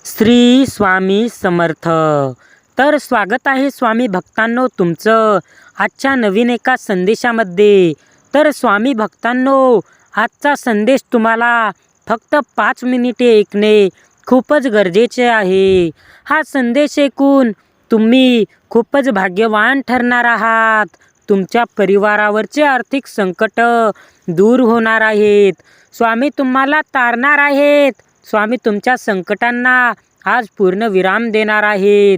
श्री स्वामी समर्थ. तर स्वागत आहे स्वामी भक्तांनो तुमचं आजच्या नवीन एका संदेशामध्ये. तर स्वामी भक्तांनो, आजचा संदेश तुम्हाला फक्त 5 मिनिटे ऐकणे खूपच गरजेचे आहे. हा संदेश ऐकून तुम्ही खूपच भाग्यवान ठरणार आहात. तुमच्या परिवारावरचे आर्थिक संकट दूर होणार आहेत. स्वामी तुम्हाला तारणार आहेत. स्वामी तुमच्या संकटांना आज पूर्ण विराम देणार आहेत.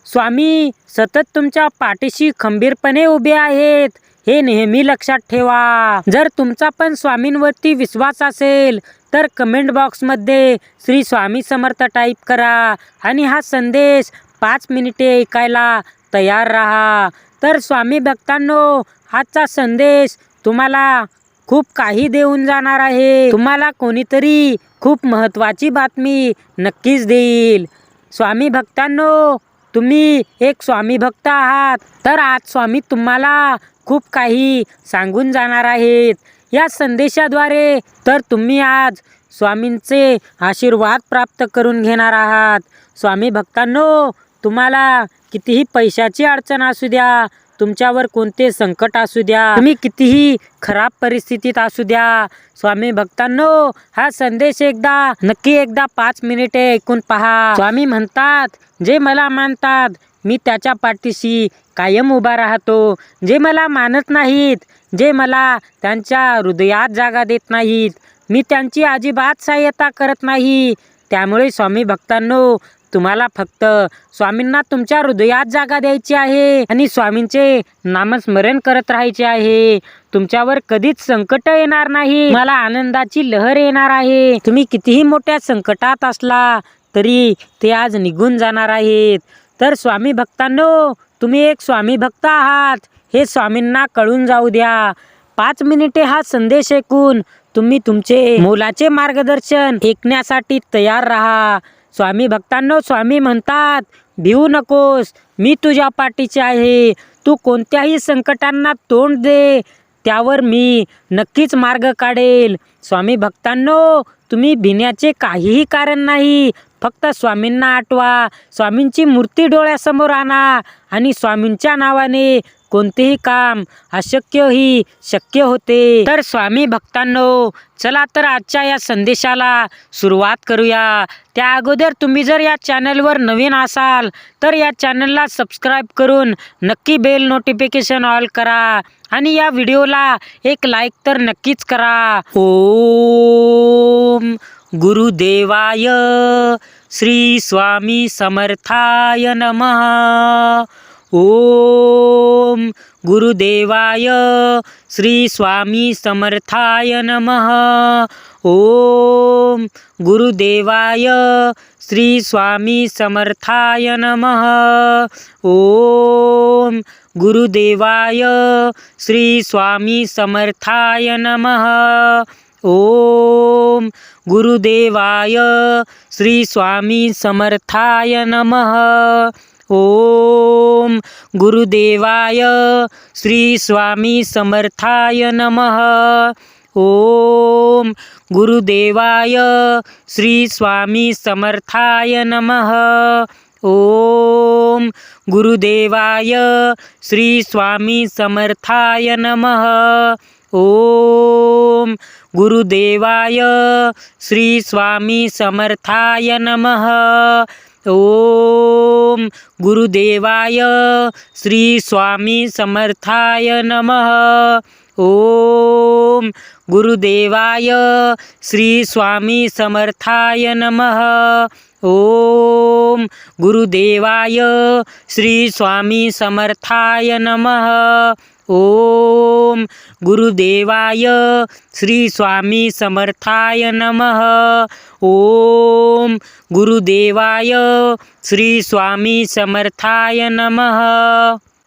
स्वामी सतत तुमच्या पाठीशी खंबीरपणे उभे आहेत, हे नेहमी लक्षात ठेवा. जर तुमचा पण स्वामींवरती विश्वास असेल तर कमेंट बॉक्समध्ये श्री स्वामी समर्थ टाईप करा आणि हा संदेश 5 मिनिटे ऐकायला तयार राहा. तर स्वामी भक्तांनो, आजचा संदेश तुम्हाला खूप काही देऊन जाणार आहे. तुम्हाला कोणीतरी खूप महत्त्वाची बातमी नक्कीच देईल. स्वामी भक्तांनो, तुम्ही एक स्वामी भक्त आहात, तर आज स्वामी तुम्हाला खूप काही सांगून जाणार आहेत. या संदेशाद्वारे तर तुम्ही आज स्वामींचे आशीर्वाद प्राप्त करून घेणार आहात. स्वामी भक्तांनो, तुम्हाला कितीही पैशाची अडचण असू द्या, तुमच्यावर कोणते संकट असू द्या, तुम्ही कितीही खराब परिस्थितीत असू द्या, स्वामी भक्तांनो, हा संदेश नक्की एकदा 5 मिनिटे ऐकून पहा. स्वामी म्हणतात, जे मला मानतात मी त्याच्या पाठीशी कायम उभा राहतो. जे मला मानत नाहीत, जे मला त्यांच्या हृदयात जागा देत नाहीत, मी त्यांची अजिबात सहाय्यता करत नाही. त्यामुळे स्वामी भक्तांनो, तुम्हाला फक्त स्वामींना तुमच्या हृदयात जागा द्यायची आहे आणि स्वामींचे नामस्मरण करत राहायचे आहे. तुमच्यावर कधीच संकट येणार नाही, मला आनंदाची लहर येणार आहे. तुम्ही कितीही मोठ्या संकटात असला तरी ते आज निघून जाणार आहेत. तर स्वामी भक्तांनो, तुम्ही एक स्वामी भक्त आहात, हे स्वामींना कळून जाऊ द्या. 5 मिनिटे हा संदेश ऐकून तुम्ही तुमचे मोलाचे मार्गदर्शन ऐकण्यासाठी तयार राहा. स्वामी भक्तांनो, स्वामी म्हणतात, भिवू नकोस, मी तुझ्या पाठीशी आहे. तू कोणत्याही संकटांना तोंड दे, त्यावर मी नक्कीच मार्ग काढेल. स्वामी भक्तांनो, तुम्ही भिण्याचे काहीही कारण नाही. फक्त स्वामींना आठवा, स्वामींची मूर्ती डोळ्यासमोर आणा आणि स्वामींच्या नावाने कोणतेही काम अशक्यही शक्य होते. तर स्वामी भक्तांनो, चला तर आजच्या या संदेशाला सुरुवात करूया. त्या अगोदर तुम्ही जर या चॅनलवर नवीन असाल तर या चॅनलला सबस्क्राईब करून नक्की बेल नोटिफिकेशन ऑल करा आणि या व्हिडिओला एक लाईक तर नक्कीच करा. ओम गुरुदेवाय श्री स्वामी समर्थाय नमः. ओम गुरुदेवाय श्री स्वामी समर्थाय नमः. ओम गुरुदेवाय श्री स्वामी समर्थाय नमः. ओम गुरुदेवाय श्री स्वामी समर्थाय नमः. ओम गुरुदेवाय श्री स्वामी समर्थाय नमः. ओम गुरुदेवाय श्री स्वामी समर्थाय नमः. ओम गुरुदेवाय श्री स्वामी समर्थाय नमः. ओम गुरुदेवाय श्री स्वामी समर्थाय नमः. ओम गुरुदेवाय श्री स्वामी समर्थाय नमः. ओम गुरुदेवाय श्री स्वामी समर्थाय नमः. ओम गुरुदेवाय श्री स्वामी समर्थाय नमः. ओम गुरुदेवाय श्री स्वामी समर्थाय नमः. ओम गुरुदेवाय श्री स्वामी समर्थाय नमः. ओम गुरुदेवाय श्री स्वामी समर्थाय नमः.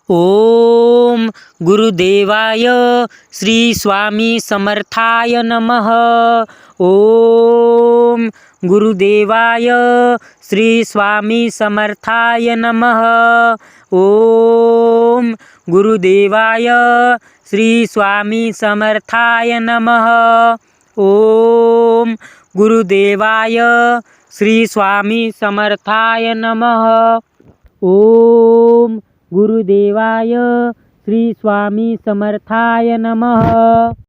ओम गुरुदेवाय श्री स्वामी समर्थाय नमः. ओम गुरुदेवाय श्री स्वामी समर्थाय नमः. ओम गुरुदेवाय श्री स्वामी समर्थाय नमः. ओम गुरुदेवाय श्री स्वामी समर्थाय नमः. ओम गुरुदेवाय श्री स्वामी समर्थाय नमः.